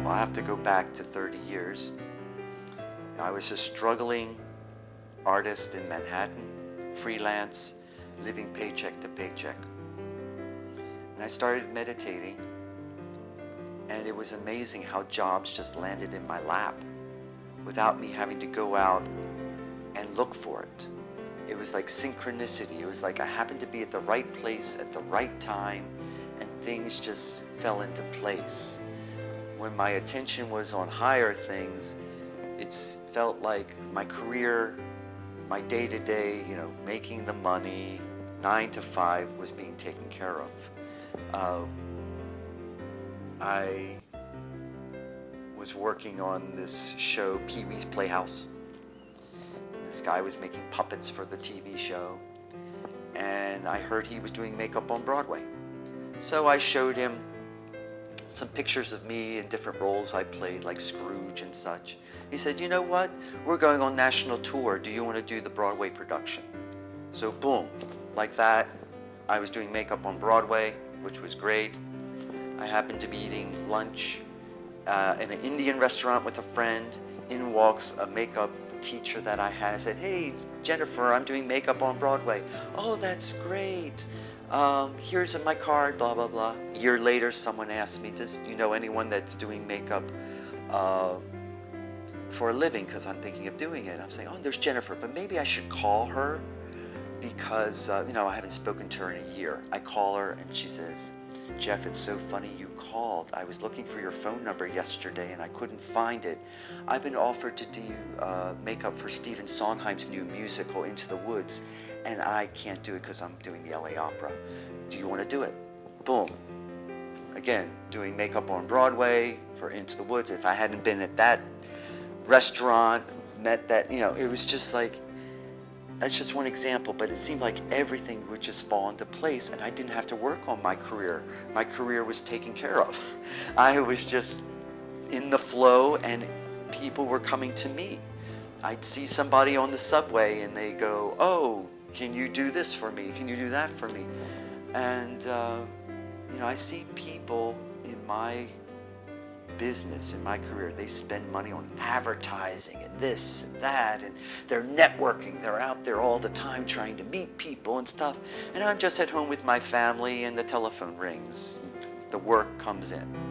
Well, I have to go back to 30 years. I was a struggling artist in Manhattan, freelance, living paycheck to paycheck. And I started meditating, and it was amazing how jobs just landed in my lap without me having to go out and look for it. It was like synchronicity. It was like I happened to be at the right place at the right time, and things just fell into place. When my attention was on higher things, it felt like my career, my day-to-day, making the money, 9 to 5 was being taken care of. I was working on this show, Pee-wee's Playhouse. This guy was making puppets for the TV show, and I heard he was doing makeup on Broadway. So I showed him some pictures of me in different roles I played, like Scrooge and such. He said, you know what? We're going on national tour. Do you want to do the Broadway production? So boom, like that, I was doing makeup on Broadway, which was great. I happened to be eating lunch in an Indian restaurant with a friend. In walks a makeup teacher that I had. I said, hey, Jennifer, I'm doing makeup on Broadway. Oh, that's great. Here's my card, blah, blah, blah. A year later, someone asked me, does you know anyone that's doing makeup for a living? Because I'm thinking of doing it. I'm saying, oh, there's Jennifer, but maybe I should call her because, I haven't spoken to her in a year. I call her and she says, Jeff, it's so funny you called. I was looking for your phone number yesterday and I couldn't find it. I've been offered to do makeup for Stephen Sondheim's new musical, Into the Woods, and I can't do it because I'm doing the LA Opera. Do you want to do it? Boom. Again, doing makeup on Broadway for Into the Woods. If I hadn't been at that restaurant, met that, it was just like, that's just one example, but it seemed like everything would just fall into place and I didn't have to work on my career. My career was taken care of. I was just in the flow and people were coming to me. I'd see somebody on the subway and they go, oh, can you do this for me? Can you do that for me? And, I see people in my business, in my career, they spend money on advertising and this and that, and they're networking, they're out there all the time trying to meet people and stuff, and I'm just at home with my family and the telephone rings, the work comes in.